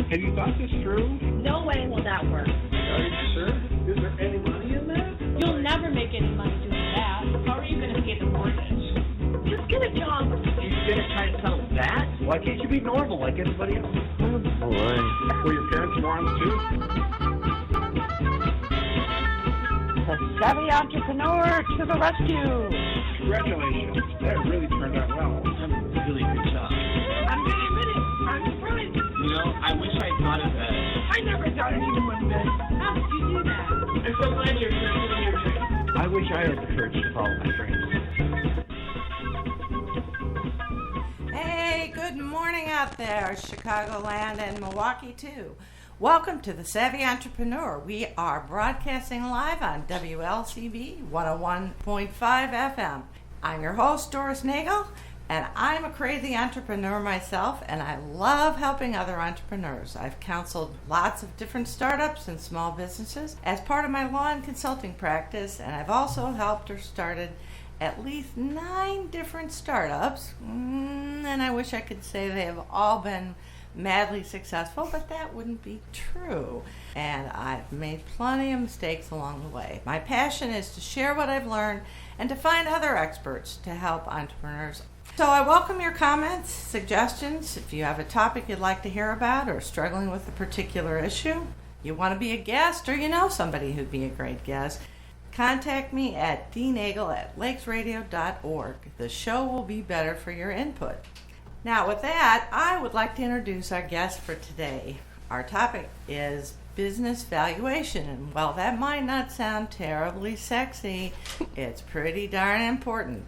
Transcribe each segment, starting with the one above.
Have you thought this through? No way will that work. Are you sure? Is there any money in that? You'll never make any money doing that. How are you going to pay the mortgage? Just get a job. You're going to try to sell that? Why can't you be normal like everybody else? All right. Were your parents morons too? The savvy entrepreneur to the rescue. Congratulations. That really turned out well. Really good job. I'm going to admit it. I'm surprised. You know, I wish I thought of that. I never thought anyone would. How did you do that? I'm so glad you're pursuing your dream. I wish I had the courage to follow my dreams. Hey, good morning out there, Chicagoland and Milwaukee too. Welcome to the Savvy Entrepreneur. We are broadcasting live on WLCB 101.5 FM. I'm your host, Doris Nagel, and I'm a crazy entrepreneur myself, and I love helping other entrepreneurs. I've counseled lots of different startups and small businesses as part of my law and consulting practice, and I've also helped or started at least 9 different startups, and I wish I could say they have all been madly successful, but that wouldn't be true. And I've made plenty of mistakes along the way. My passion is to share what I've learned and to find other experts to help entrepreneurs. So I welcome your comments, suggestions. If you have a topic you'd like to hear about or struggling with a particular issue, you want to be a guest or you know somebody who'd be a great guest, contact me at dnagel@lakesradio.org. The show will be better for your input. Now, with that, I would like to introduce our guest for today. Our topic is business valuation, and while that might not sound terribly sexy, it's pretty darn important.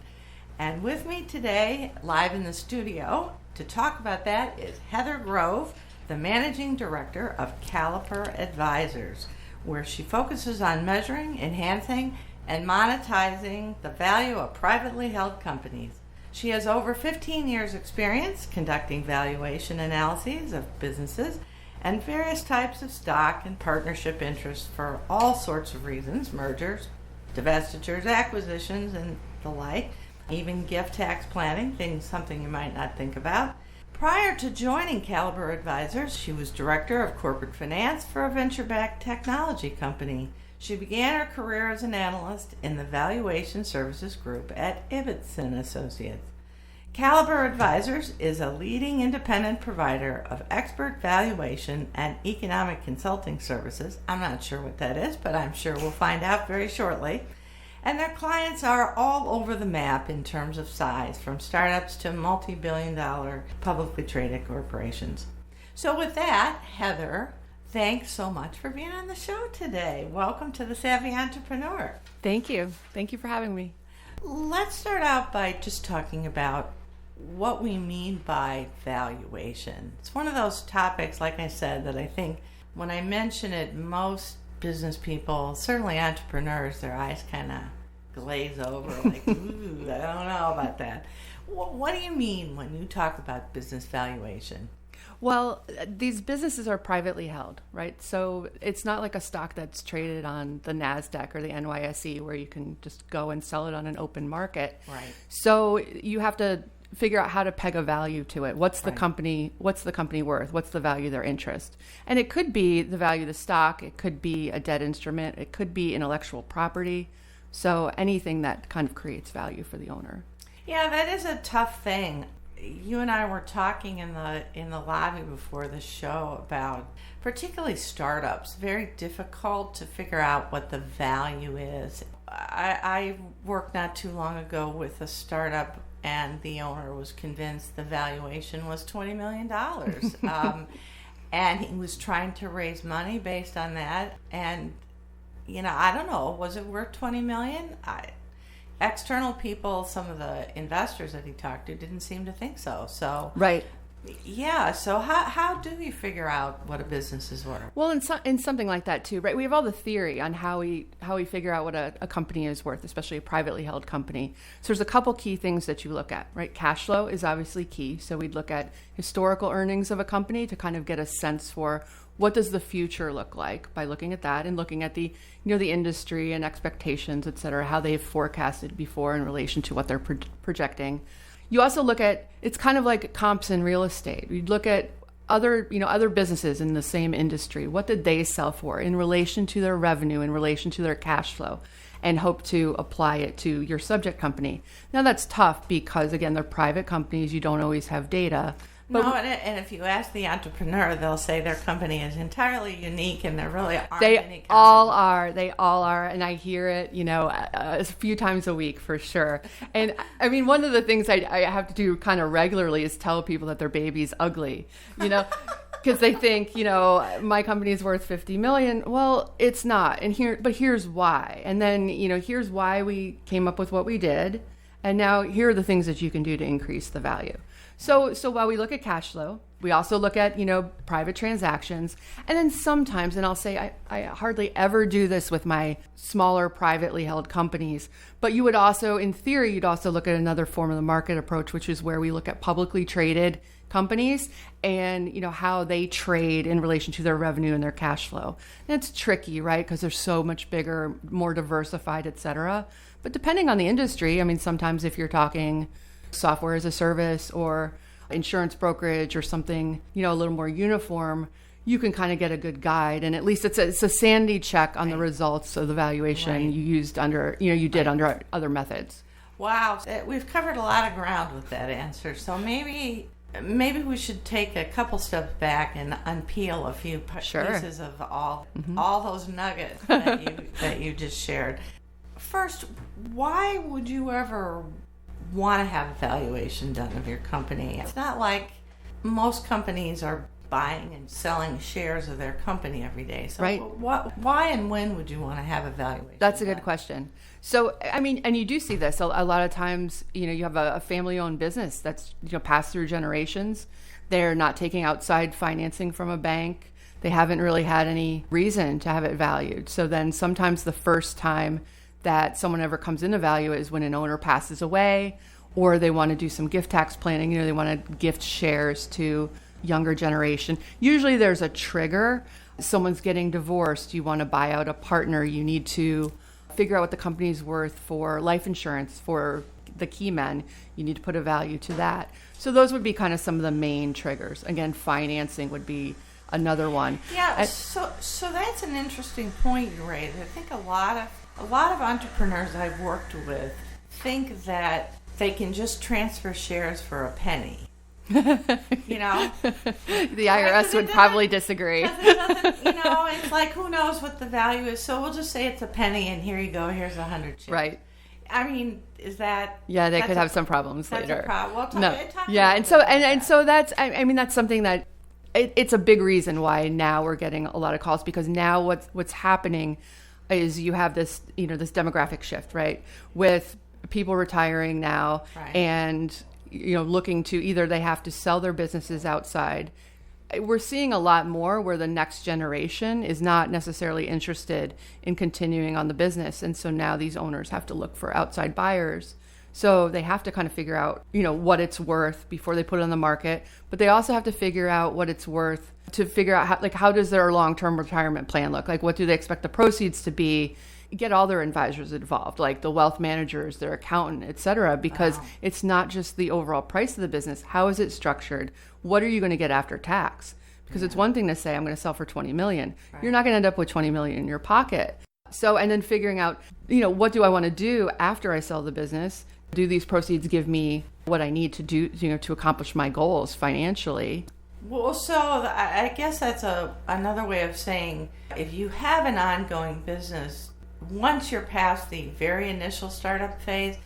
And with me today, live in the studio, to talk about that is Heather Grove, the Managing Director of Caliper Advisors, where she focuses on measuring, enhancing, and monetizing the value of privately held companies. She has over 15 years' experience conducting valuation analyses of businesses and various types of stock and partnership interests for all sorts of reasons, mergers, divestitures, acquisitions, and the like, even gift tax planning, something you might not think about. Prior to joining Caliper Advisors, she was Director of Corporate Finance for a venture-backed technology company. She began her career as an analyst in the Valuation Services Group at Ibbotson Associates. Caliper Advisors is a leading independent provider of expert valuation and economic consulting services. I'm not sure what that is, but I'm sure we'll find out very shortly. And their clients are all over the map in terms of size, from startups to multi-billion-dollar publicly traded corporations. So with that, Heather, thanks so much for being on the show today. Welcome to the Savvy Entrepreneur. Thank you. Thank you for having me. Let's start out by just talking about what we mean by valuation. It's one of those topics, like I said, that I think when I mention it, most business people, certainly entrepreneurs, their eyes kind of glaze over like, ooh, I don't know about that. What do you mean when you talk about business valuation? Well, these businesses are privately held, right? So it's not like a stock that's traded on the NASDAQ or the NYSE where you can just go and sell it on an open market. Right. So you have to figure out how to peg a value to it. What's the Right. company worth? What's the value of their interest? And it could be the value of the stock. It could be a debt instrument. It could be intellectual property. So anything that kind of creates value for the owner. Yeah, that is a tough thing. You and I were talking in the lobby before the show about particularly startups. Very difficult to figure out what the value is. I worked not too long ago with a startup, and the owner was convinced the valuation was $20 million. And he was trying to raise money based on that. And, I don't know, was it worth $20 million? External people, some of the investors that he talked to didn't seem to think so. So Right. Yeah. So how do you figure out what a business is worth? Well, in something like that too, right? We have all the theory on how we figure out what a company is worth, especially a privately held company. So there's a couple key things that you look at, right? Cash flow is obviously key. So we'd look at historical earnings of a company to kind of get a sense for what does the future look like by looking at that and looking at the industry and expectations, et cetera, how they've forecasted before in relation to what they're projecting. You also look at, it's kind of like comps in real estate. You'd look at other businesses in the same industry. What did they sell for in relation to their revenue, in relation to their cash flow, and hope to apply it to your subject company. Now that's tough because again, they're private companies. You don't always have data. But no, and if you ask the entrepreneur, they'll say their company is entirely unique, and there really aren't they any. all are. They all are, and I hear it, a few times a week for sure. And I mean, one of the things I have to do kind of regularly is tell people that their baby's ugly, because they think, my company is worth $50 million. Well, it's not, but here's why. And then, here's why we came up with what we did, and now here are the things that you can do to increase the value. So while we look at cash flow, we also look at, private transactions. And then sometimes, and I'll say I hardly ever do this with my smaller privately held companies, but you would also, in theory, you'd also look at another form of the market approach, which is where we look at publicly traded companies and, how they trade in relation to their revenue and their cash flow. And it's tricky, right? Because they're so much bigger, more diversified, et cetera. But depending on the industry, I mean, sometimes if you're talking software as a service or insurance brokerage or something, a little more uniform, you can kind of get a good guide. And at least it's a sanity check on the results of the valuation you used under, you did under other methods. Wow. We've covered a lot of ground with that answer. So maybe we should take a couple steps back and unpeel a few pieces of all those nuggets that you just shared. First, why would you ever want to have a valuation done of your company? It's not like most companies are buying and selling shares of their company every day. So right. Why and when would you want to have a valuation? That's a good question. So, I mean, and you do see this a lot of times, you have a family-owned business that's, passed through generations. They're not taking outside financing from a bank. They haven't really had any reason to have it valued. So then sometimes the first time that someone ever comes into value is when an owner passes away, or they want to do some gift tax planning. They want to gift shares to younger generation. Usually there's a trigger. Someone's getting divorced. You want to buy out a partner. You need to figure out what the company's worth for life insurance for the key men. You need to put a value to that. So those would be kind of some of the main triggers. Again, financing would be another one. Yeah. So that's an interesting point you raised. I think a lot of entrepreneurs I've worked with think that they can just transfer shares for a penny. The IRS would probably disagree. It's like, who knows what the value is? So we'll just say it's a penny, and here you go. Here's 100 shares. Right. I mean, is that? Yeah, they could have some problems that's later. A problem. Well, So that's. I mean, that's something that it's a big reason why now we're getting a lot of calls, because now what's happening is you have this, this demographic shift, right? With people retiring now, right. And, looking to either they have to sell their businesses outside. We're seeing a lot more where the next generation is not necessarily interested in continuing on the business. And so now these owners have to look for outside buyers. So they have to kind of figure out, what it's worth before they put it on the market. But they also have to figure out what it's worth to figure out how does their long-term retirement plan look? Like, what do they expect the proceeds to be? Get all their advisors involved, like the wealth managers, their accountant, et cetera, because it's not just the overall price of the business. How is it structured? What are you going to get after tax? Because it's one thing to say, I'm going to sell for $20 million. Right. You're not going to end up with $20 million in your pocket. So, and then figuring out, what do I want to do after I sell the business? Do these proceeds give me what I need to do, to accomplish my goals financially? Well, so I guess that's another way of saying, if you have an ongoing business, once you're past the very initial startup phase,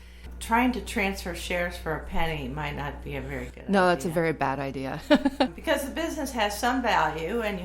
trying to transfer shares for a penny might not be a very good idea. No, that's a very bad idea. Because the business has some value, and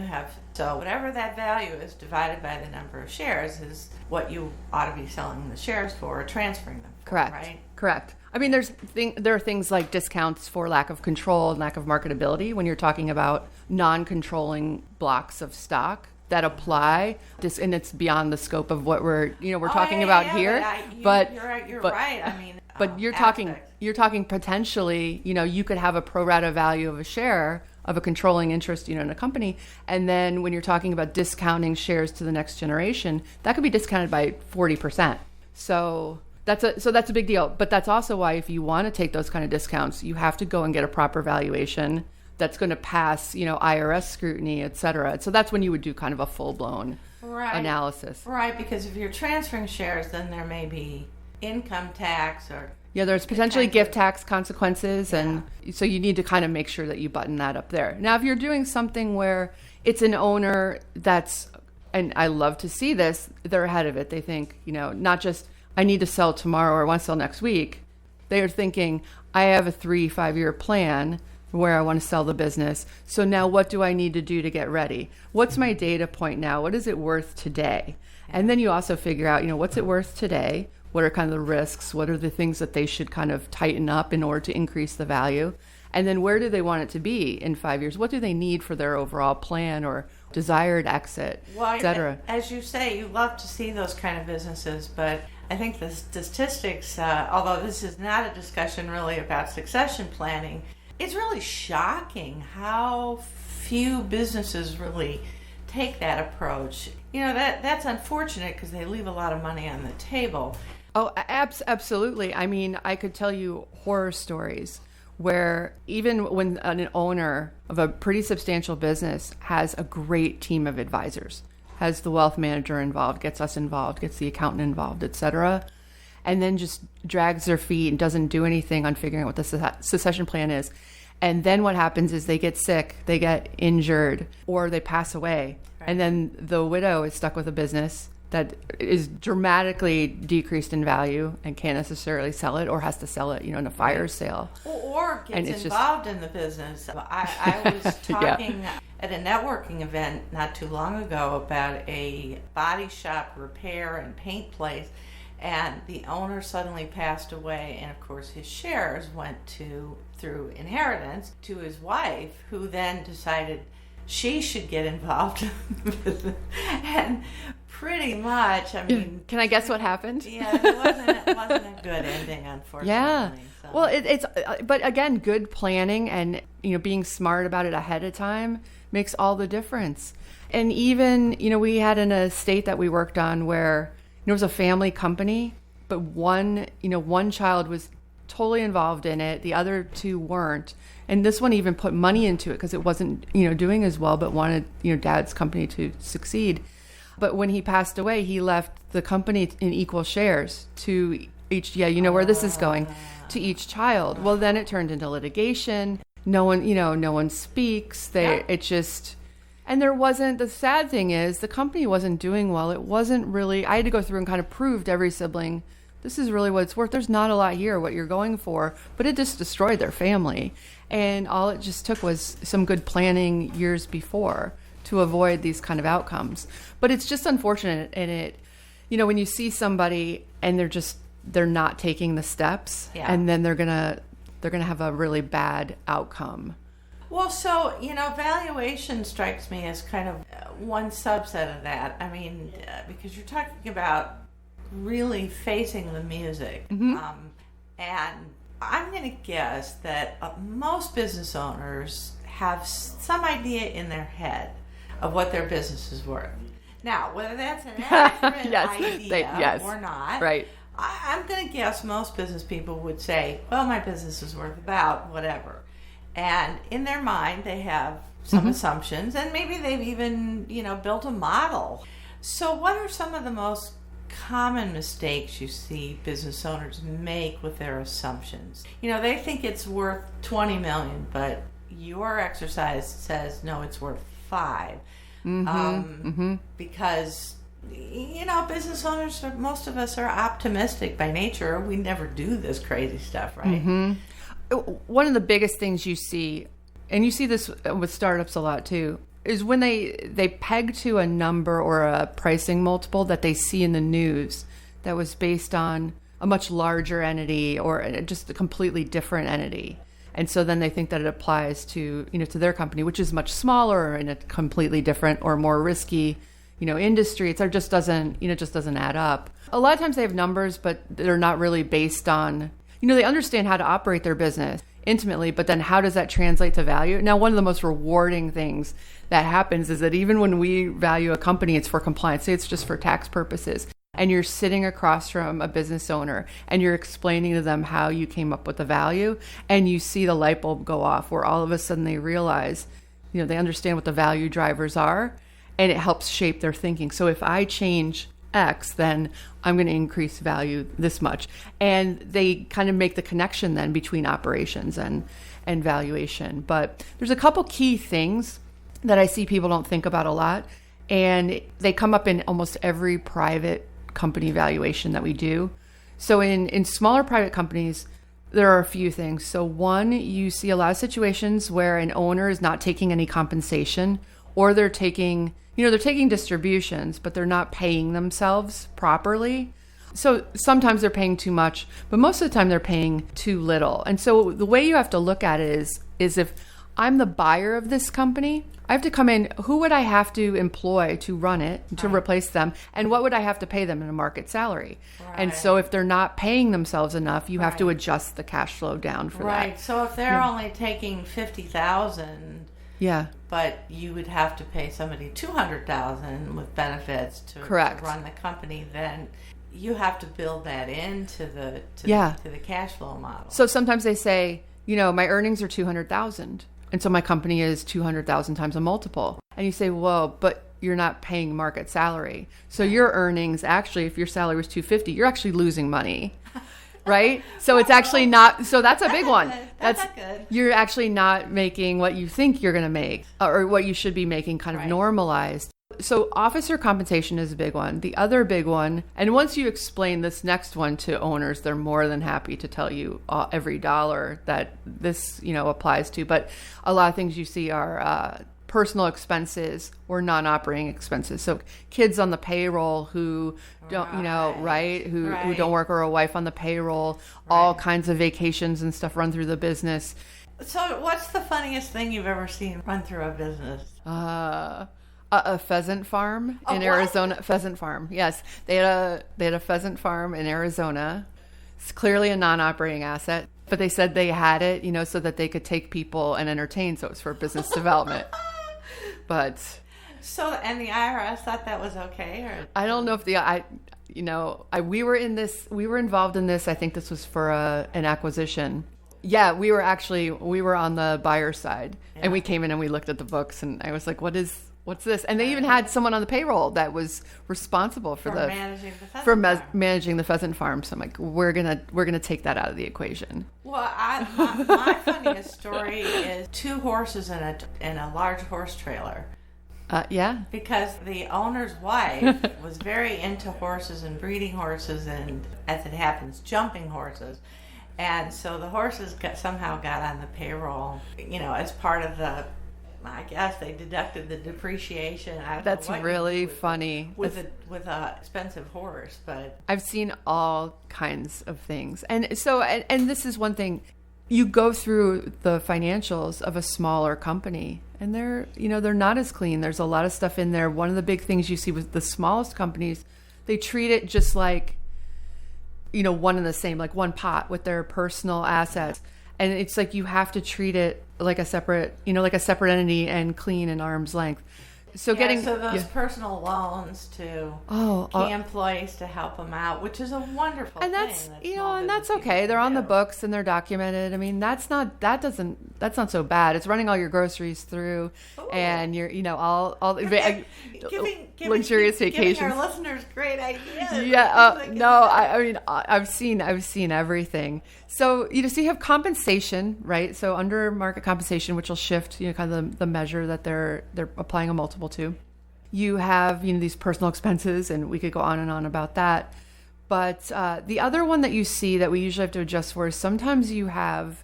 so whatever that value is divided by the number of shares is what you ought to be selling the shares for or transferring them for. Correct. Right? Correct. I mean, there are things like discounts for lack of control and lack of marketability when you're talking about non-controlling blocks of stock that apply, and it's beyond the scope of what we're talking about here. But you're right. I mean, but you're talking potentially. You could have a pro rata value of a share of a controlling interest, in a company, and then when you're talking about discounting shares to the next generation, that could be discounted by 40%. So that's a big deal. But that's also why if you want to take those kind of discounts, you have to go and get a proper valuation that's going to pass, IRS scrutiny, et cetera. So that's when you would do kind of a full-blown analysis. Right, because if you're transferring shares, then there may be income tax or... Yeah, there's potentially gift tax consequences, and so you need to kind of make sure that you button that up there. Now, if you're doing something where it's an owner that's, and I love to see this, they're ahead of it. They think, not just, I need to sell tomorrow or I want to sell next week. They are thinking, I have a 3-5 year plan where I want to sell the business. So now what do I need to do to get ready? What's my data point now? What is it worth today? And then you also figure out, what's it worth today? What are kind of the risks? What are the things that they should kind of tighten up in order to increase the value? And then where do they want it to be in 5 years? What do they need for their overall plan or desired exit, et cetera? As you say, you love to see those kind of businesses, but I think the statistics, although this is not a discussion really about succession planning, it's really shocking how few businesses really take that approach. That's unfortunate because they leave a lot of money on the table. Oh, absolutely. I mean, I could tell you horror stories where even when an owner of a pretty substantial business has a great team of advisors, has the wealth manager involved, gets us involved, gets the accountant involved, et cetera, and then just drags their feet and doesn't do anything on figuring out what the succession plan is. And then what happens is they get sick, they get injured, or they pass away. Right. And then the widow is stuck with a business that is dramatically decreased in value and can't necessarily sell it, or has to sell it, in a fire sale. Or gets involved in the business. I was talking at a networking event not too long ago about a body shop repair and paint place, and the owner suddenly passed away, and of course his shares went through inheritance to his wife, who then decided she should get involved in the business. And pretty much, I mean... Can I guess what happened? Yeah, it wasn't a good ending, unfortunately. Yeah. So. Well, it's but again, good planning and, being smart about it ahead of time makes all the difference. And even, we had an estate that we worked on where it was a family company, but one child was totally involved in it. The other two weren't. And this one even put money into it because it wasn't, doing as well, but wanted, dad's company to succeed. But when he passed away, he left the company in equal shares to each, where this is going, to each child. Well, then it turned into litigation. No one speaks. It just... And there wasn't, the sad thing is, the company wasn't doing well. It wasn't really, I had to go through and kind of prove to every sibling, this is really what it's worth. There's not a lot here, what you're going for, but it just destroyed their family. And all it just took was some good planning years before to avoid these kind of outcomes. But it's just unfortunate. And it, when you see somebody and they're not taking the steps, and then they're going to have a really bad outcome. Well, so, valuation strikes me as kind of one subset of that. I mean, because you're talking about really facing the music. Mm-hmm. And I'm going to guess that most business owners have some idea in their head of what their business is worth. Now, whether that's an accurate idea or not, right. I'm going to guess most business people would say, well, my business is worth about whatever. And in their mind, they have some assumptions, and maybe they've even, built a model. So what are some of the most common mistakes you see business owners make with their assumptions? They think it's worth $20 million, but your exercise says, no, it's worth $5 million. Because, business owners, most of us are optimistic by nature. We never do this crazy stuff, right? Mm-hmm. One of the biggest things you see, and you see this with startups a lot too, is when they peg to a number or a pricing multiple that they see in the news that was based on a much larger entity or just a completely different entity. And so then they think that it applies to, to their company, which is much smaller or in a completely different or more risky, industry. It just doesn't add up. A lot of times they have numbers, but they're not really based on, they understand how to operate their business intimately, but then how does that translate to value? Now, one of the most rewarding things that happens is that even when we value a company, it's for compliance. Say it's just for tax purposes. and you're sitting across from a business owner and you're explaining to them how you came up with the value, and you see the light bulb go off where all of a sudden they realize, they understand what the value drivers are, and it helps shape their thinking. So if I change X, then I'm going to increase value this much. And they kind of make the connection then between operations and valuation. But there's a couple key things that I see people don't think about a lot, and they come up in almost every private company valuation that we do. So in smaller private companies, there are a few things. So one, you see a lot of situations where an owner is not taking any compensation, or they're taking distributions, but they're not paying themselves properly. So sometimes they're paying too much, but most of the time they're paying too little. And so the way you have to look at it is if I'm the buyer of this company, I have to come in, who would I have to employ to run it, to replace them, and what would I have to pay them in a market salary? Right. And so if they're not paying themselves enough, you have to adjust the cash flow down for that. Right. So if they're only taking $50,000, but you would have to pay somebody $200,000 with benefits to run the company, then you have to build that into the cash flow model. So sometimes they say, my earnings are $200,000, and so my company is 200,000 times a multiple. And you say, whoa, but you're not paying market salary. So your earnings, actually, if your salary was $250,000, you're actually losing money. Right? So it's actually not, so that's a big one. That's good. You're actually not making what you think you're going to make, or what you should be making kind of normalized. So officer compensation is a big one. The other big one, and once you explain this next one to owners, they're more than happy to tell you every dollar that this, applies to. But a lot of things you see are personal expenses or non-operating expenses. So kids on the payroll who don't, who don't work, or a wife on the payroll, all kinds of vacations and stuff run through the business. So what's the funniest thing you've ever seen run through a business? A pheasant farm in Arizona. Pheasant farm, yes. They had a pheasant farm in Arizona. It's clearly a non-operating asset, but they said they had it, so that they could take people and entertain. So it was for business development. But and the IRS thought that was okay, or I don't know if we were involved in this. I think this was for an acquisition. Yeah, we were on the buyer side, and we came in and we looked at the books, and I was like, what's this? And they even had someone on the payroll that was responsible for managing the pheasant farm. So I'm like, we're gonna take that out of the equation. Well, my funniest story is 2 horses in a large horse trailer. Because the owner's wife was very into horses and breeding horses, and as it happens, jumping horses. And so the horses somehow got on the payroll, as part of the, I guess they deducted the depreciation. That's really funny. With a expensive horse, but I've seen all kinds of things. And so, and this is one thing, you go through the financials of a smaller company, and they're not as clean. There's a lot of stuff in there. One of the big things you see with the smallest companies, they treat it just like, one and the same, like one pot with their personal assets. And it's like you have to treat it like a separate entity and clean and arm's length. So those personal loans to key employees to help them out, which is a wonderful thing. And that's okay. They're on the books and they're documented. I mean, that's not so bad. It's running all your groceries through, and you're all luxurious vacations. Giving our listeners great ideas. Yeah. I've seen everything. So so you have compensation, right? So under market compensation, which will shift kind of the measure that they're applying a multiple to. You have these personal expenses, and we could go on and on about that. But the other one that you see that we usually have to adjust for is sometimes you have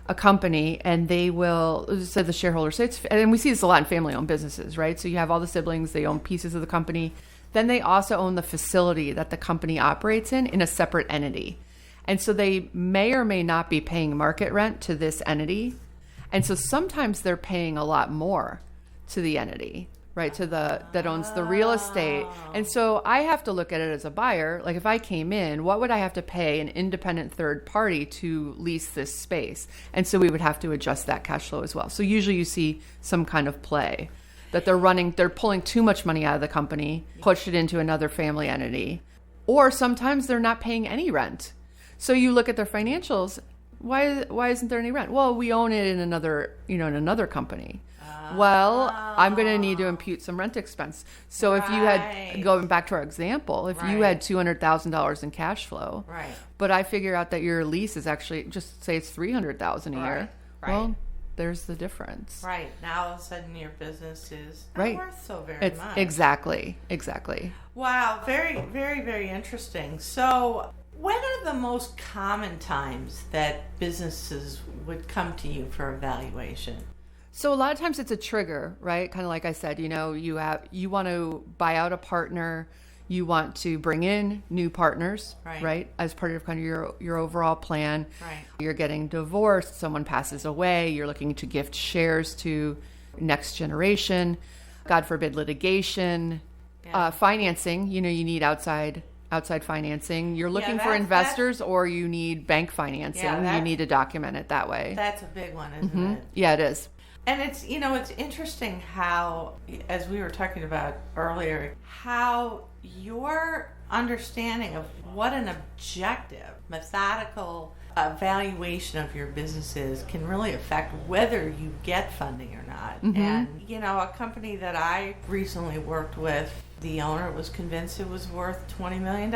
a company and they will say the shareholders say and we see this a lot in family-owned businesses, right? So you have all the siblings, they own pieces of the company. Then they also own the facility that the company operates in a separate entity. And so they may or may not be paying market rent to this entity. And so sometimes they're paying a lot more to the entity, right? To that owns the real estate. And so I have to look at it as a buyer. Like if I came in, what would I have to pay an independent third party to lease this space? And so we would have to adjust that cash flow as well. So usually you see some kind of play. that they're pulling too much money out of the company, push it into another family entity. Or sometimes they're not paying any rent. So you look at their financials, why isn't there any rent? Well, we own it in another company. Well, I'm going to need to impute some rent expense. So if you had, going back to our example, if you had $200,000 in cash flow, but I figure out that your lease is actually, just say it's $300,000 a year, well, there's the difference. Right. Now all of a sudden your business is not worth so very much. Exactly. Wow. Very, very, very interesting. So when are the most common times that businesses would come to you for evaluation? So a lot of times it's a trigger, right? Kind of like I said, you want to buy out a partner, you want to bring in new partners, right? As part of kind of your overall plan. Right. You're getting divorced, someone passes away, you're looking to gift shares to next generation, God forbid litigation, financing, you need outside financing. You're looking for investors or you need bank financing. You need to document it that way. That's a big one, isn't it? Yeah, it is. And it's interesting how, as we were talking about earlier, how your understanding of what an objective, methodical evaluation of your business is can really affect whether you get funding or not. And, a company that I recently worked with, the owner was convinced it was worth $20 million.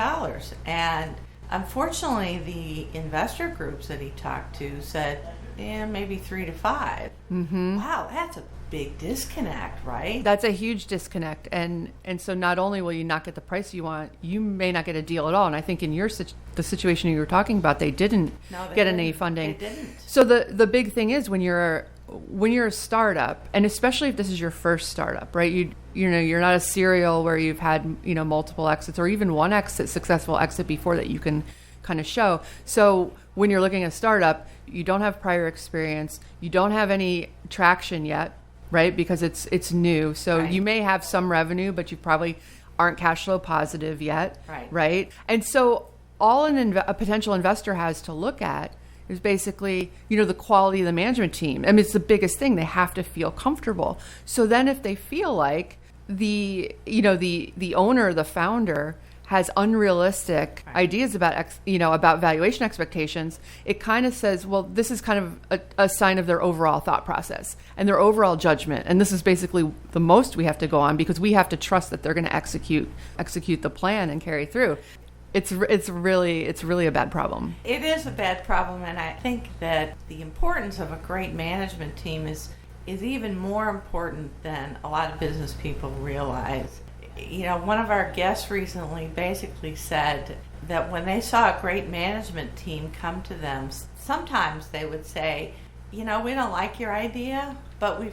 And unfortunately, the investor groups that he talked to said, maybe 3 to 5. Wow, that's a big disconnect, right? That's a huge disconnect, and so not only will you not get the price you want, you may not get a deal at all. And I think in the situation you were talking about, they didn't get any funding. They didn't. So the big thing is when you're a startup, and especially if this is your first startup, right? You're not a serial where you've had multiple exits or even one successful exit before that you can kind of show. So when you're looking at a startup, you don't have prior experience, you don't have any traction yet, right? Because it's new. So you may have some revenue, but you probably aren't cash flow positive yet, right? And so all a potential investor has to look at is basically, the quality of the management team. I mean, it's the biggest thing. They have to feel comfortable. So then if they feel like the owner, the founder, has unrealistic ideas about valuation expectations, it kind of says, well, this is kind of a sign of their overall thought process and their overall judgment. And this is basically the most we have to go on because we have to trust that they're going to execute the plan and carry through. It's really a bad problem. It is a bad problem, and I think that the importance of a great management team is even more important than a lot of business people realize. One of our guests recently basically said that when they saw a great management team come to them, sometimes they would say, we don't like your idea, but we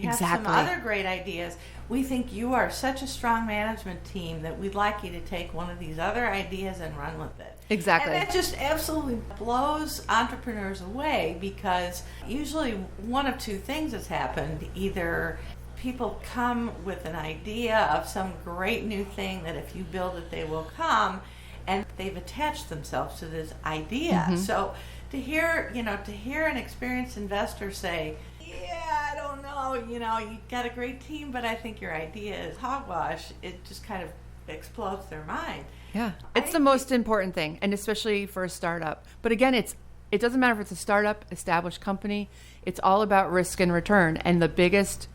have some other great ideas. We think you are such a strong management team that we'd like you to take one of these other ideas and run with it. Exactly. And that just absolutely blows entrepreneurs away because usually one of two things has happened. Either people come with an idea of some great new thing that if you build it, they will come, and they've attached themselves to this idea. So to hear an experienced investor say, I don't know, you got a great team, but I think your idea is hogwash, it just kind of explodes their mind. Yeah, it's the most important thing, and especially for a startup. But again, it doesn't matter if it's a startup, established company, it's all about risk and return. And the biggest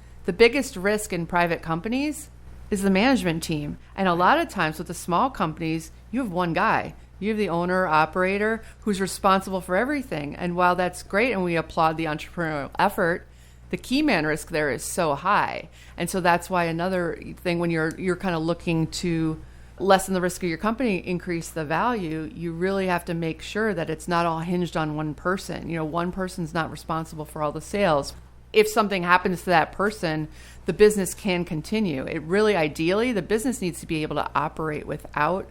risk in private companies is the management team. And a lot of times with the small companies, you have one guy. You have the owner, operator, who's responsible for everything. And while that's great and we applaud the entrepreneurial effort, the key man risk there is so high. And so that's why another thing when you're kind of looking to lessen the risk of your company, increase the value, you really have to make sure that it's not all hinged on one person. One person's not responsible for all the sales. If something happens to that person, the business can continue. It really, ideally, the business needs to be able to operate without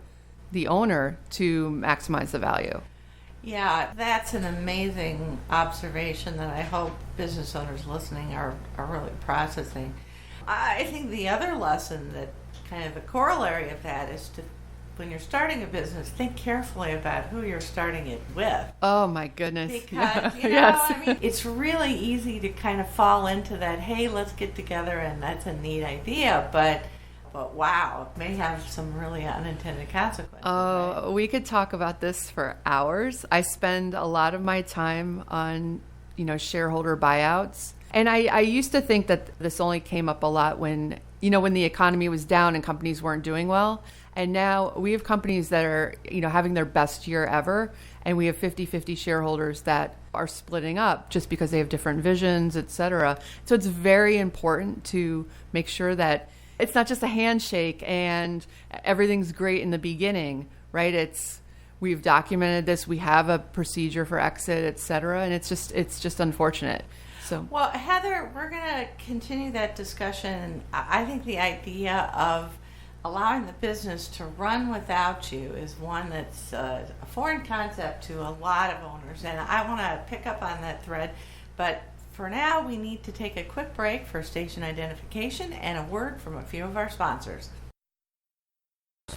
the owner to maximize the value. Yeah, that's an amazing observation that I hope business owners listening are really processing. I think the other lesson that kind of the corollary of that is to when you're starting a business, think carefully about who you're starting it with. Oh my goodness. Because, Yes. I mean, it's really easy to kind of fall into that, hey, let's get together and that's a neat idea, but wow, it may have some really unintended consequences. Oh, right? we could talk about this for hours. I spend a lot of my time on, shareholder buyouts. And I used to think that this only came up a lot when the economy was down and companies weren't doing well. And now we have companies that are, having their best year ever. And we have 50-50 shareholders that are splitting up just because they have different visions, et cetera. So it's very important to make sure that it's not just a handshake and everything's great in the beginning, right? We've documented this. We have a procedure for exit, et cetera. And it's just unfortunate. So, well, Heather, we're going to continue that discussion. I think the idea of allowing the business to run without you is one that's a foreign concept to a lot of owners, and I want to pick up on that thread. But for now, we need to take a quick break for station identification and a word from a few of our sponsors.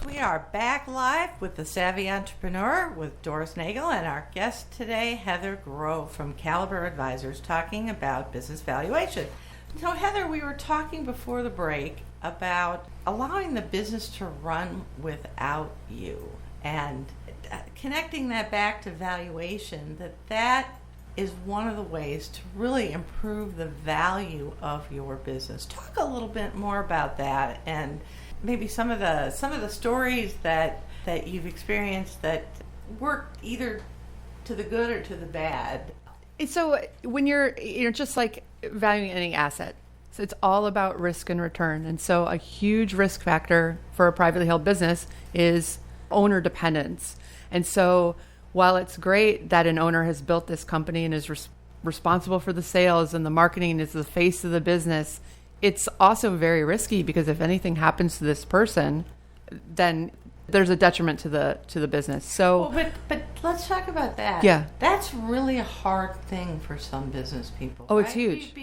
We are back live with The Savvy Entrepreneur with Doris Nagel and our guest today, Heather Grove from Caliber Advisors, talking about business valuation. So, Heather, we were talking before the break about allowing the business to run without you and connecting that back to valuation, that is one of the ways to really improve the value of your business. Talk a little bit more about that and maybe some of the stories that you've experienced that work either to the good or to the bad. So when you're just like valuing any asset, so it's all about risk and return. And so a huge risk factor for a privately held business is owner dependence. And so while it's great that an owner has built this company and is responsible for the sales and the marketing, is the face of the business, it's also very risky because if anything happens to this person, then there's a detriment to the business. So, but let's talk about that. Yeah, that's really a hard thing for some business people. Oh, it's right? huge.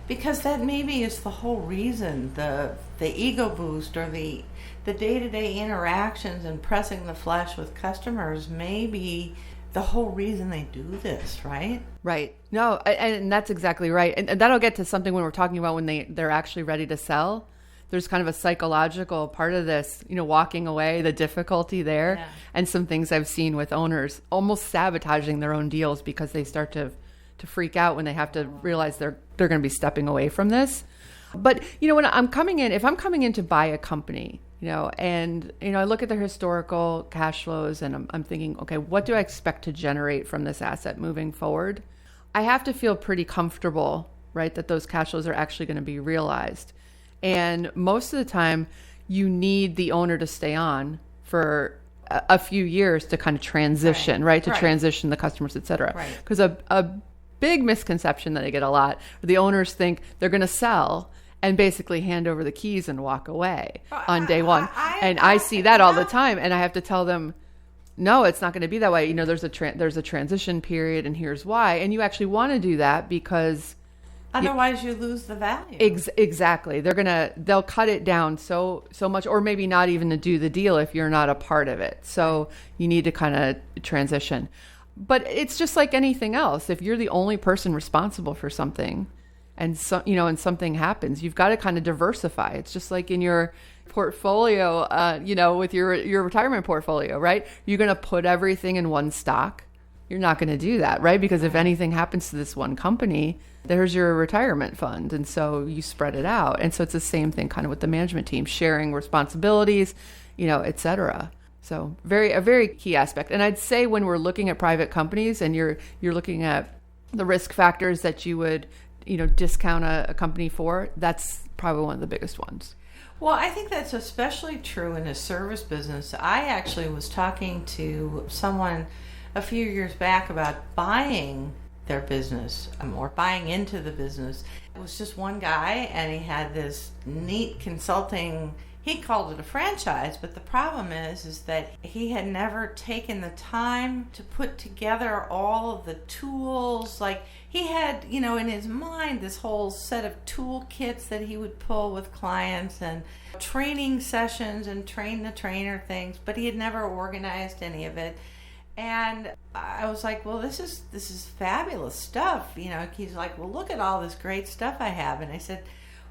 Because that maybe is the whole reason, the ego boost or the day-to-day interactions and pressing the flesh with customers may be the whole reason they do this, right? Right. No, and that's exactly right. And that'll get to something when we're talking about when they're actually ready to sell. There's kind of a psychological part of this, walking away, the difficulty there, and some things I've seen with owners almost sabotaging their own deals because they start to freak out when they have to realize they're going to be stepping away from this. But, when if I'm coming in to buy a company, and, I look at their historical cash flows and I'm thinking, okay, what do I expect to generate from this asset moving forward? I have to feel pretty comfortable, right, that those cash flows are actually going to be realized. And most of the time you need the owner to stay on for a few years to kind of transition, right? To transition the customers, et cetera. Right. Because a big misconception that I get a lot, the owners think they're going to sell and basically hand over the keys and walk away on day one. I see that all the time. And I have to tell them, no, it's not going to be that way. There's a transition period and here's why. And you actually want to do that because otherwise you lose the value. Exactly. They'll cut it down so much, or maybe not even to do the deal if you're not a part of it. So you need to kind of transition. But it's just like anything else. If you're the only person responsible for something, and and something happens, you've got to kind of diversify. It's just like in your portfolio, with your retirement portfolio, right? You're going to put everything in one stock. You're not going to do that, right? Because if anything happens to this one company, there's your retirement fund. And so you spread it out. And so it's the same thing kind of with the management team, sharing responsibilities, et cetera. So a very key aspect. And I'd say when we're looking at private companies and you're looking at the risk factors that you would discount a company for, that's probably one of the biggest ones. Well, I think that's especially true in a service business. I actually was talking to someone a few years back about buying their business or buying into the business. It was just one guy and he had this neat consulting he called it a franchise, but the problem is that he had never taken the time to put together all of the tools. Like, he had, in his mind, this whole set of toolkits that he would pull with clients and training sessions and train the trainer things, but he had never organized any of it. And I was like, well, this is fabulous stuff. He's like, well, look at all this great stuff I have. And I said,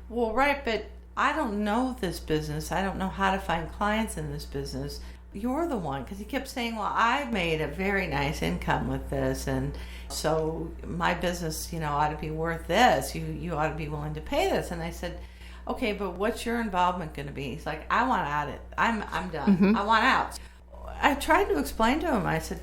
well, right, but I don't know this business. I don't know how to find clients in this business. You're the one. Because he kept saying, well, I made a very nice income with this, and so my business, ought to be worth this. You ought to be willing to pay this. And I said, okay, but what's your involvement going to be? He's like, I want out of it. I'm done. I want out. I tried to explain to him. I said,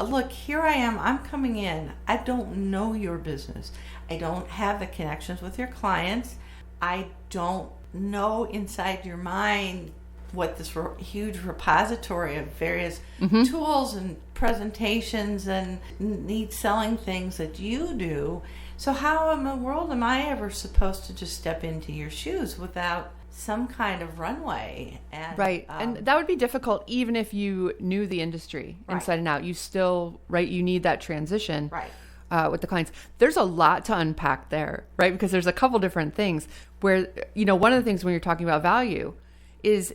look, here I am. I'm coming in. I don't know your business. I don't have the connections with your clients. I don't know inside your mind what this huge repository of various tools and presentations and neat selling things that you do. So how in the world am I ever supposed to just step into your shoes without some kind of runway? And, right. And that would be difficult even if you knew the industry inside and out. You still, you need that transition. Right. With the clients. There's a lot to unpack there, right? Because there's a couple different things where, one of the things when you're talking about value is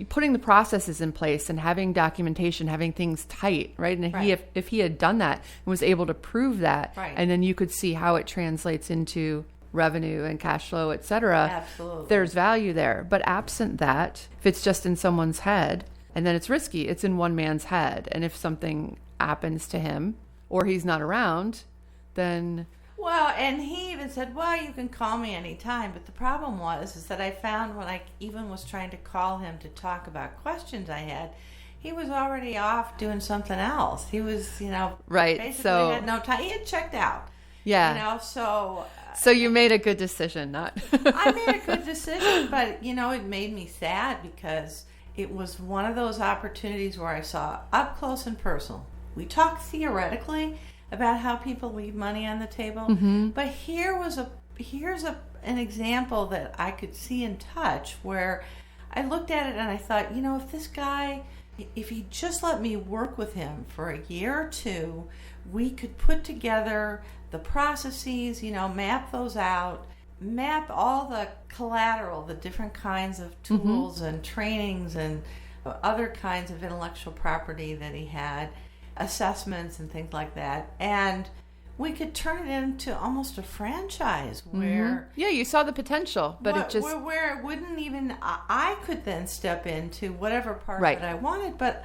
putting the processes in place and having documentation, having things tight, right? And if he had done that and was able to prove that, and then you could see how it translates into revenue and cash flow, et cetera, absolutely, there's value there. But absent that, if it's just in someone's head, and then it's risky, it's in one man's head. And if something happens to him or he's not around, then... Well, and he even said, well, you can call me anytime. But the problem is that I found when I even was trying to call him to talk about questions I had, he was already off doing something else. He was, basically had no time. He had checked out. Yeah. So you made a good decision, not... I made a good decision, but, it made me sad because it was one of those opportunities where I saw up close and personal. We talk theoretically about how people leave money on the table, but here's an example that I could see and touch where I looked at it and I thought, if this guy, if he just let me work with him for a year or two, we could put together the processes, map those out, map all the collateral, the different kinds of tools and trainings and other kinds of intellectual property that he had, assessments and things like that, and we could turn it into almost a franchise where you saw the potential, but it just where it wouldn't even I could then step into whatever part that I wanted, but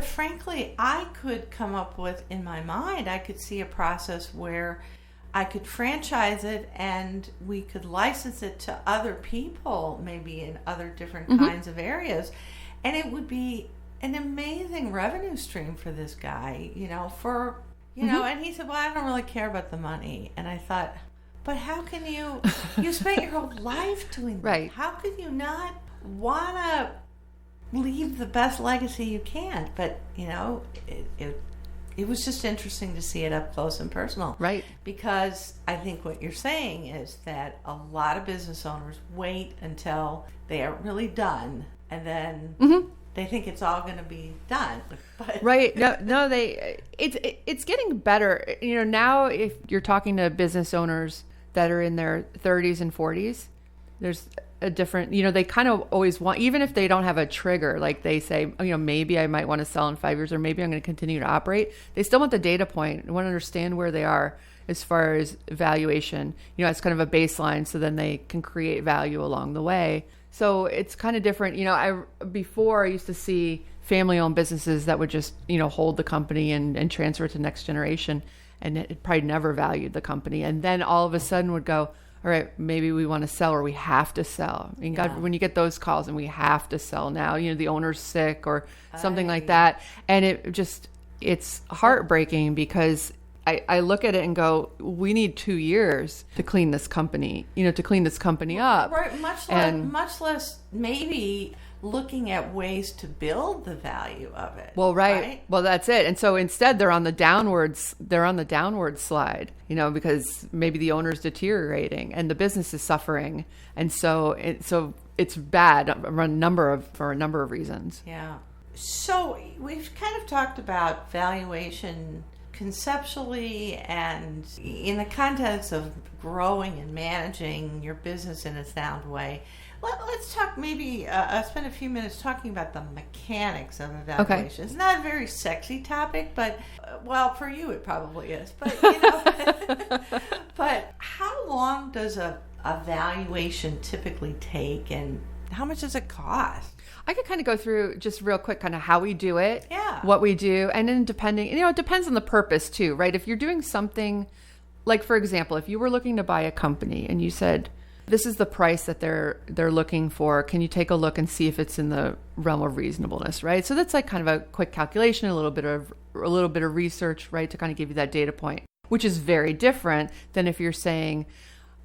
frankly I could come up with, in my mind, I could see a process where I could franchise it and we could license it to other people, maybe in other different kinds of areas, and it would be an amazing revenue stream for this guy, and he said, well, I don't really care about the money. And I thought, but how can you spent your whole life doing that. Right. How could you not want to leave the best legacy you can? But, it was just interesting to see it up close and personal. Right. Because I think what you're saying is that a lot of business owners wait until they are really done and then they think it's all going to be done. But right. No, it's getting better. Now if you're talking to business owners that are in their 30s and 40s, there's a different, they kind of always want, even if they don't have a trigger, like they say, maybe I might want to sell in 5 years, or maybe I'm going to continue to operate. They still want the data point and want to understand where they are as far as valuation, as kind of a baseline, so then they can create value along the way. So it's kind of different. Before I used to see family-owned businesses that would just, hold the company and transfer it to next generation, and it probably never valued the company. And then all of a sudden would go, all right, maybe we want to sell, or we have to sell. I mean, God, when you get those calls and we have to sell now, the owner's sick or something like that. And it's heartbreaking because I look at it and go, we need 2 years to clean this company, up. Right, much less maybe looking at ways to build the value of it. Well, right. Well, that's it. And so instead they're on the downward slide, because maybe the owner's deteriorating and the business is suffering. And so it's bad for a number of reasons. Yeah. So we've kind of talked about valuation conceptually and in the context of growing and managing your business in a sound way. Let's talk maybe, spend a few minutes talking about the mechanics of evaluation. Okay. It's not a very sexy topic, but, well, for you it probably is. But, you know, but how long does a valuation typically take, and how much does it cost? I could kind of go through just real quick kind of how we do it, Yeah. what we do, and then depending, you know, it depends on the purpose too, right? If you're doing something, like for example, if you were looking to buy a company and you said, this is the price that they're looking for, can you take a look and see if it's in the realm of reasonableness, right? So that's like kind of a quick calculation, a little bit of research, right, to kind of give you that data point, which is very different than if you're saying,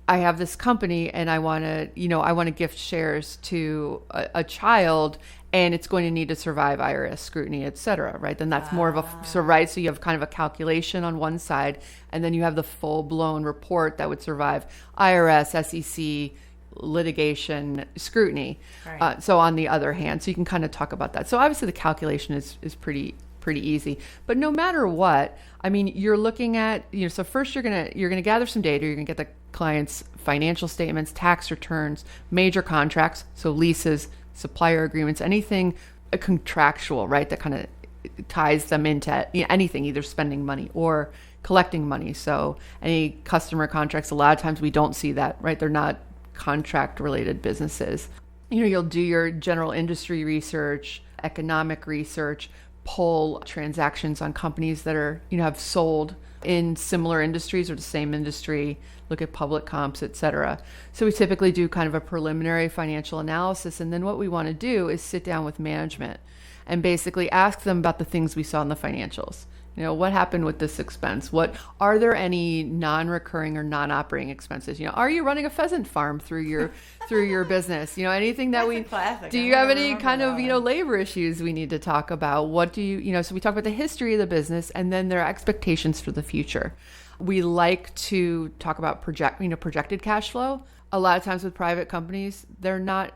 I have this company and I want to gift shares to a child, and it's going to need to survive IRS scrutiny, et cetera, right? Then that's more of so you have kind of a calculation on one side, and then you have the full blown report that would survive IRS, SEC, litigation, scrutiny. Right. So on the other hand, so you can kind of talk about that. So obviously the calculation is pretty easy, but no matter what, I mean, you're looking at, you know, so first you're going to gather some data. You're going to get the client's financial statements, tax returns, major contracts, so leases, supplier agreements, anything contractual, right, that kind of ties them into anything, either spending money or collecting money. So any customer contracts, a lot of times we don't see that, right? They're not contract related businesses. You know, you'll do your general industry research, economic research, pull transactions on companies that are, you know, have sold in similar industries or the same industry, look at public comps, et cetera. So we typically do kind of a preliminary financial analysis. And then what we want to do is sit down with management and basically ask them about the things we saw in the financials. You know, what happened with this expense? Are there any non-recurring or non-operating expenses? You know, are you running a pheasant farm through your business? You know, anything that That's a classic. do I you have never any remember kind that of, you know, one. labor issues we need to talk about? What do you know, so we talk about the history of the business and then their expectations for the future. We like to talk about projected cash flow. A lot of times with private companies, they're not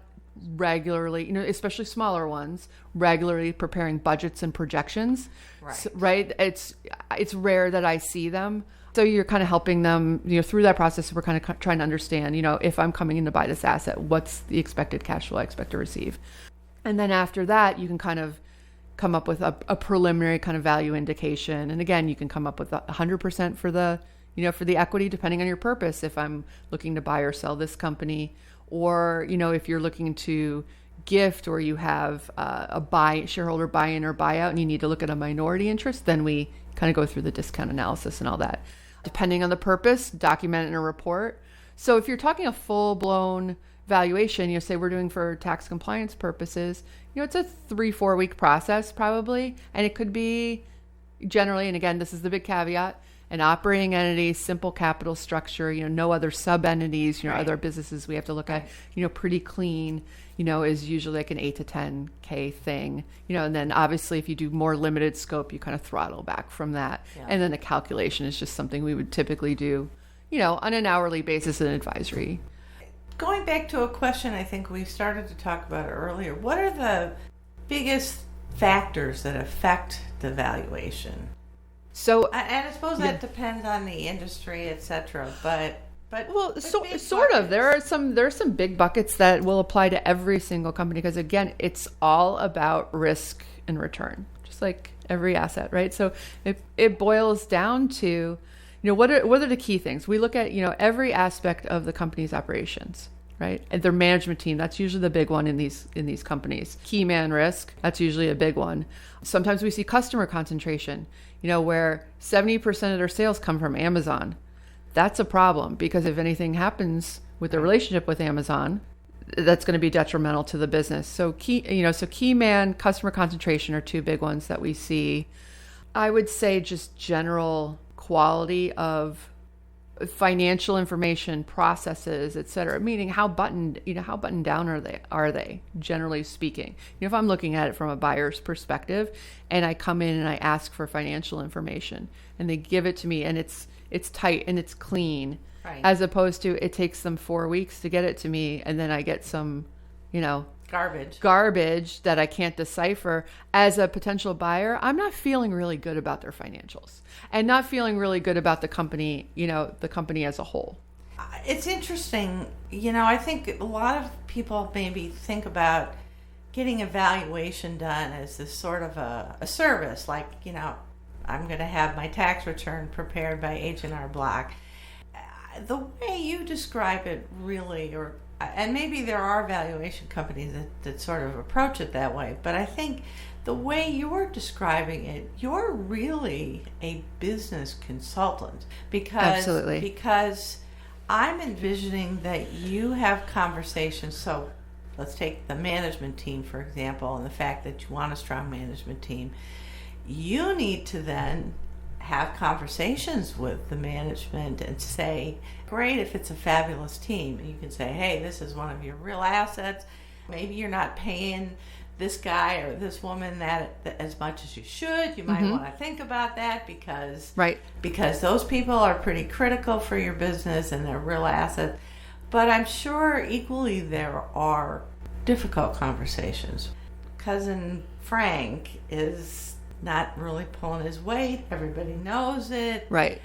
regularly, you know, especially smaller ones, regularly preparing budgets and projections. Right. So, right. It's rare that I see them. So you're kind of helping them, you know, through that process. We're kind of trying to understand, you know, if I'm coming in to buy this asset, what's the expected cash flow I expect to receive? And then after that, you can kind of come up with a preliminary kind of value indication. And again, you can come up with 100% for the, you know, for the equity, depending on your purpose. If I'm looking to buy or sell this company, or, you know, if you're looking to gift, or you have a shareholder buy-in or buyout and you need to look at a minority interest, then we kind of go through the discount analysis and all that. Depending on the purpose, document in a report. So if you're talking a full-blown valuation, you know, say we're doing for tax compliance purposes, you know, it's a 3-4 week process probably. And it could be generally, and again, this is the big caveat, an operating entity, simple capital structure, you know, no other sub entities, you know, Right. other businesses we have to look at, you know, pretty clean, you know, is usually like an 8 to 10K thing, you know, and then obviously if you do more limited scope, you kind of throttle back from that. Yeah. And then the calculation is just something we would typically do, you know, on an hourly basis in advisory. Going back to a question I think we started to talk about earlier, what are the biggest factors that affect the valuation? So And I suppose that depends on the industry, etc. But well, big sort of. buckets. There are some big buckets that will apply to every single company because again, it's all about risk and return, just like every asset, right? So it boils down to, you know, what are the key things? We look at, you know, every aspect of the company's operations, right? And their management team, that's usually the big one in these companies. Key man risk, that's usually a big one. Sometimes we see customer concentration, you know, where 70% of their sales come from Amazon. That's a problem because if anything happens with the relationship with Amazon, that's going to be detrimental to the business. So key man, customer concentration are two big ones that we see. I would say just general quality of financial information, processes, et cetera, meaning how buttoned down are they, generally speaking. You know, if I'm looking at it from a buyer's perspective and I come in and I ask for financial information and they give it to me and it's tight and it's clean, Right. as opposed to it takes them 4 weeks to get it to me and then I get some garbage that I can't decipher, as a potential buyer, I'm not feeling really good about their financials and not feeling really good about the company, the company as a whole. It's interesting. I think a lot of people maybe think about getting a valuation done as this sort of a service, like, I'm going to have my tax return prepared by H&R Block. The way you describe it really, and maybe there are valuation companies that sort of approach it that way, but I think the way you're describing it, you're really a business consultant. Absolutely. Because I'm envisioning that you have conversations. So let's take the management team, for example, and the fact that you want a strong management team. You need to then have conversations with the management and say, great if it's a fabulous team. You can say, hey, this is one of your real assets. Maybe you're not paying this guy or this woman that as much as you should. You might want to think about that because those people are pretty critical for your business and they're real assets. But I'm sure equally there are difficult conversations. Cousin Frank is not really pulling his weight. Everybody knows it. Right.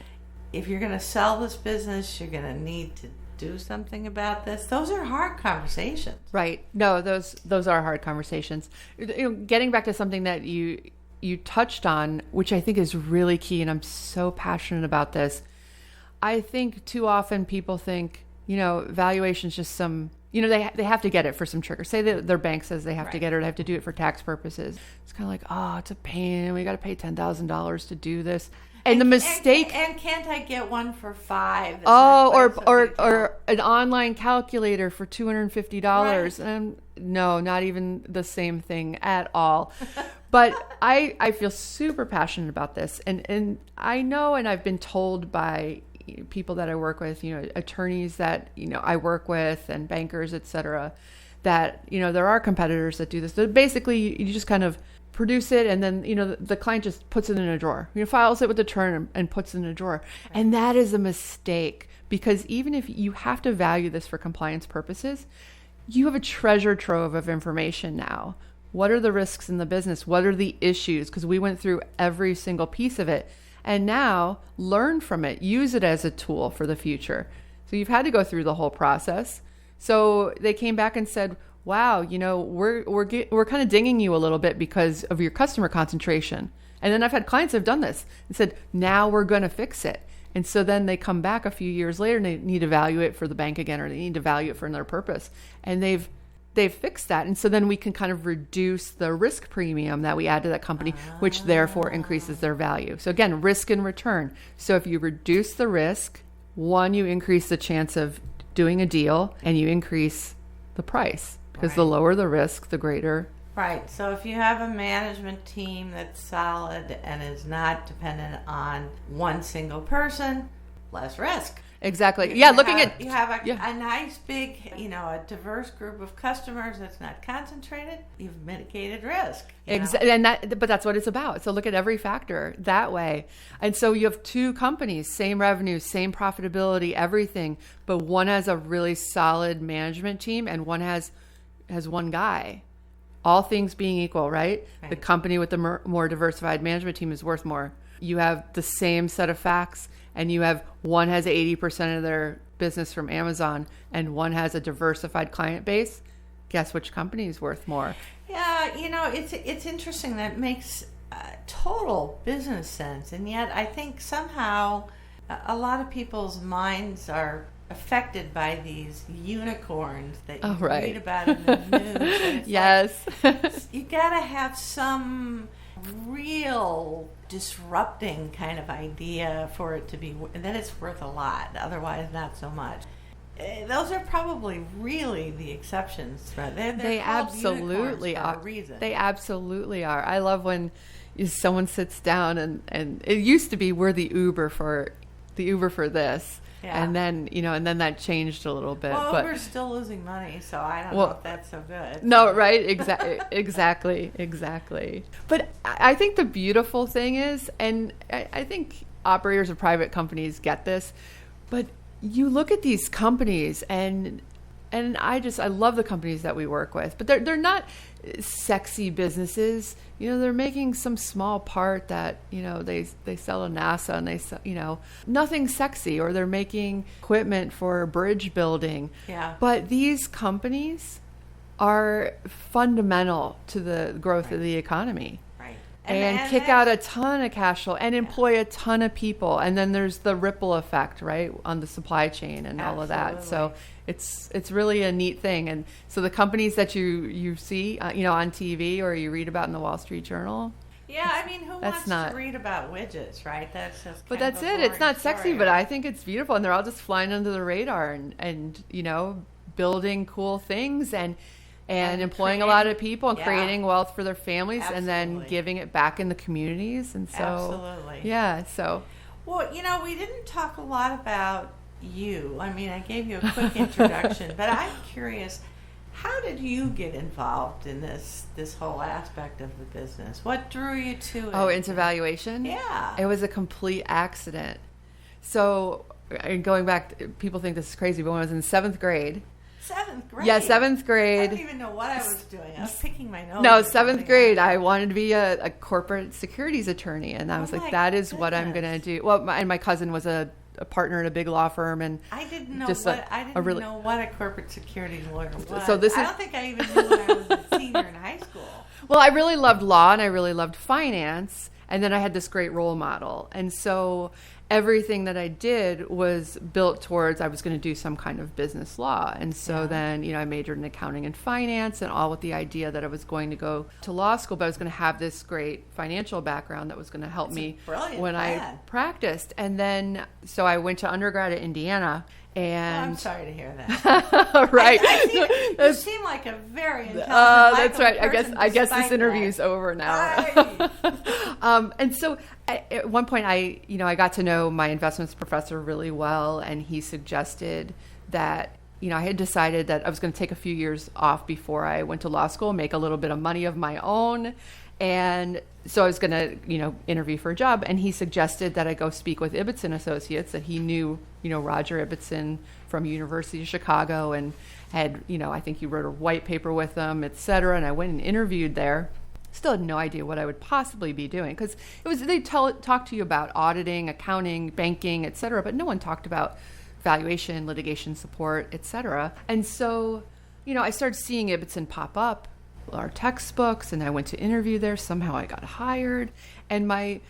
If you're going to sell this business, you're going to need to do something about this. Those are hard conversations. Right. No, those are hard conversations. Getting back to something that you touched on, which I think is really key, and I'm so passionate about this. I think too often people think, valuation is just some, they have to get it for some trigger. Say that their bank says they have to get it, or they have to do it for tax purposes. It's kind of like, oh, it's a pain. We got to pay $10,000 to do this. And the mistake. And can't I get one for $5? Or an online calculator for $250. Right. And no, not even the same thing at all. But I feel super passionate about this, and I know, and I've been told by people that I work with, attorneys that I work with, and bankers, etc., that there are competitors that do this. So basically, you just kind of produce it, and then the client just puts it in a drawer, files it with the return and puts it in a drawer. Right. And that is a mistake, because even if you have to value this for compliance purposes, you have a treasure trove of information now. What are the risks in the business? What are the issues? Because we went through every single piece of it. And now learn from it, use it as a tool for the future. So you've had to go through the whole process. So they came back and said, wow, we're kind of dinging you a little bit because of your customer concentration. And then I've had clients who have done this and said, now we're going to fix it. And so then they come back a few years later and they need to value it for the bank again, or they need to value it for another purpose. And they've fixed that. And so then we can kind of reduce the risk premium that we add to that company, which therefore increases their value. So again, risk and return. So if you reduce the risk, one, you increase the chance of doing a deal, and you increase the price, because the lower the risk, the greater. Right. So if you have a management team that's solid and is not dependent on one single person, less risk. Exactly. You have a nice big, a diverse group of customers that's not concentrated. You've mitigated risk. Exactly. But that's what it's about. So look at every factor that way. And so you have two companies, same revenue, same profitability, everything, but one has a really solid management team and one has one guy. All things being equal, right? The company with the more diversified management team is worth more. You have the same set of facts, and you have one has 80% of their business from Amazon and one has a diversified client base. Guess which company is worth more? Yeah, it's interesting. That makes total business sense. And yet I think somehow a lot of people's minds are affected by these unicorns that you read about in the news. And yes. You got to have some real disrupting kind of idea for it to be, and then it's worth a lot. Otherwise, not so much. Those are probably really the exceptions. Right? They absolutely are. For a reason. They absolutely are. I love when someone sits down and it used to be we're the Uber for this. Yeah. And then that changed a little bit. Well, Uber's still losing money, so I don't know if that's so good. No, right? Exactly. But I think the beautiful thing is, and I think operators of private companies get this, but you look at these companies and And I love the companies that we work with, but they're not sexy businesses. They're making some small part that, they sell to NASA and they sell, nothing sexy, or they're making equipment for bridge building. Yeah. But these companies are fundamental to the growth of the economy. Right. And kick out a ton of cash flow and employ a ton of people. And then there's the ripple effect, right, on the supply chain and all of that. So it's really a neat thing. And so the companies that you see, on TV or you read about in the Wall Street Journal. Yeah, I mean, who wants to read about widgets, right? That's just But that's it. It's not sexy, but I think it's beautiful. And they're all just flying under the radar and building cool things and employing a lot of people and creating wealth for their families and then giving it back in the communities. And so, absolutely. Yeah. So, well, we didn't talk a lot about you. I mean, I gave you a quick introduction, but I'm curious, how did you get involved in this whole aspect of the business? What drew you to it? Oh, into valuation? Yeah. It was a complete accident. So, going back, people think this is crazy, but when I was in 7th grade, 7th grade? Yeah, 7th grade. I don't even know what I was doing. I was picking my nose. No, 7th grade. I wanted to be a corporate securities attorney. And I was like, that is what I'm going to do. Well, my cousin was a partner at a big law firm. And I didn't know know what a corporate securities lawyer was. So I don't think I even knew when I was a senior in high school. Well, I really loved law and I really loved finance. And then I had this great role model. And so everything that I did was built towards I was going to do some kind of business law. And so then, I majored in accounting and finance and all with the idea that I was going to go to law school, but I was going to have this great financial background that was going to help me when I practiced. And then, so I went to undergrad at Indiana. And I'm sorry to hear that. Right. You seem like a very intelligent. That's right. I guess this interview's over now. Right. And so at one point, I got to know my investments professor really well, and he suggested that I had decided that I was going to take a few years off before I went to law school, make a little bit of money of my own. And so I was going to, interview for a job. And he suggested that I go speak with Ibbotson Associates, that he knew, Roger Ibbotson from University of Chicago and had, I think he wrote a white paper with them, et cetera. And I went and interviewed there. Still had no idea what I would possibly be doing because they talk to you about auditing, accounting, banking, et cetera, but no one talked about valuation, litigation support, et cetera. And so, I started seeing Ibbotson pop up, our textbooks, and I went to interview there. Somehow I got hired. And my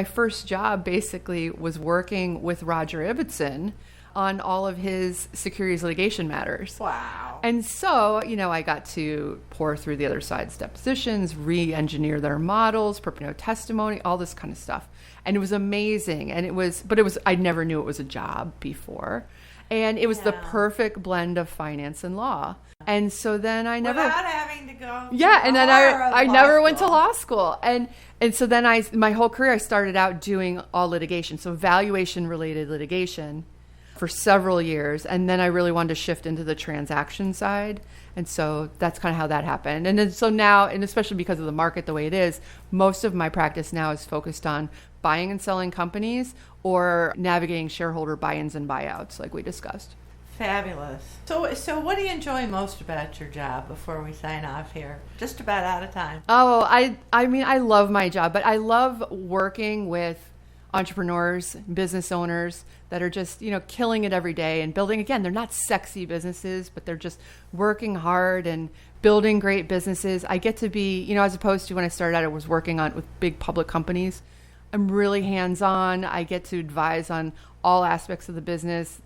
first job basically was working with Roger Ibbotson on all of his securities litigation matters. Wow. And so, I got to pour through the other side's depositions, re-engineer their models, prepare testimony, all this kind of stuff. And it was amazing. And I never knew it was a job before. And it was the perfect blend of finance and law. And so then I never without having to go. And then I never went to law school. And so then my whole career I started out doing all litigation, so valuation related litigation for several years, and then I really wanted to shift into the transaction side. And so that's kind of how that happened. And then so now, and especially because of the market the way it is, most of my practice now is focused on buying and selling companies or navigating shareholder buy-ins and buyouts like we discussed. Fabulous. So what do you enjoy most about your job before we sign off here? Just about out of time. Oh, I mean, I love my job, but I love working with entrepreneurs, business owners that are just, killing it every day and building, again, they're not sexy businesses, but they're just working hard and building great businesses. I get to be, as opposed to when I started out, I was working with big public companies. I'm really hands-on. I get to advise on all aspects of the business.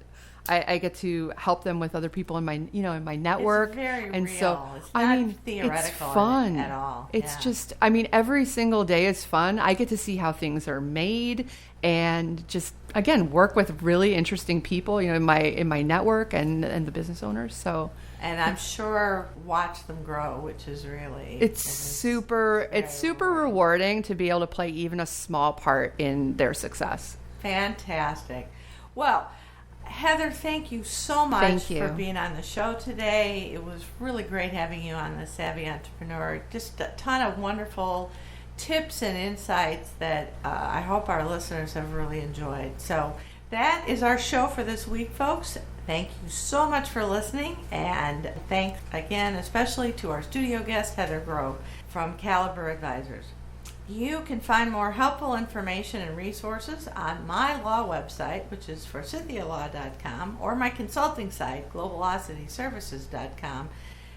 I get to help them with other people in my, in my network. It's very and real. So, it's not theoretical it's fun at all. It's just, every single day is fun. I get to see how things are made and just, again, work with really interesting people, in my network and the business owners. So, and I'm sure watch them grow, which is really it's super rewarding to be able to play even a small part in their success. Fantastic. Well, Heather, thank you so much for being on the show today. It was really great having you on The Savvy Entrepreneur. Just a ton of wonderful tips and insights that I hope our listeners have really enjoyed. So that is our show for this week, folks. Thank you so much for listening, and thanks again especially to our studio guest, Heather Grove from Caliber Advisors. You can find more helpful information and resources on my law website, which is forsythialaw.com, or my consulting site, globalocityservices.com.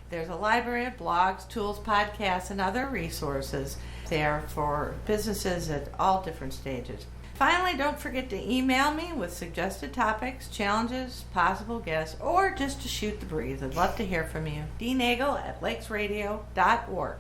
There's a library of blogs, tools, podcasts, and other resources there for businesses at all different stages. Finally, don't forget to email me with suggested topics, challenges, possible guests, or just to shoot the breeze. I'd love to hear from you. dnagel@lakesradio.org.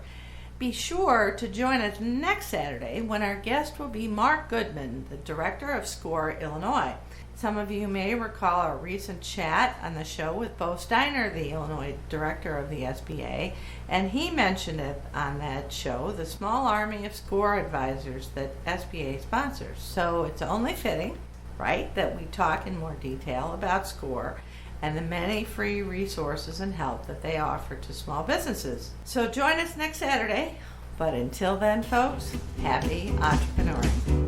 Be sure to join us next Saturday when our guest will be Mark Goodman, the director of SCORE Illinois. Some of you may recall our recent chat on the show with Bo Steiner, the Illinois director of the SBA, and he mentioned it on that show, the small army of SCORE advisors that SBA sponsors. So it's only fitting, right, that we talk in more detail about SCORE and the many free resources and help that they offer to small businesses. So join us next Saturday. But until then, folks, happy entrepreneuring.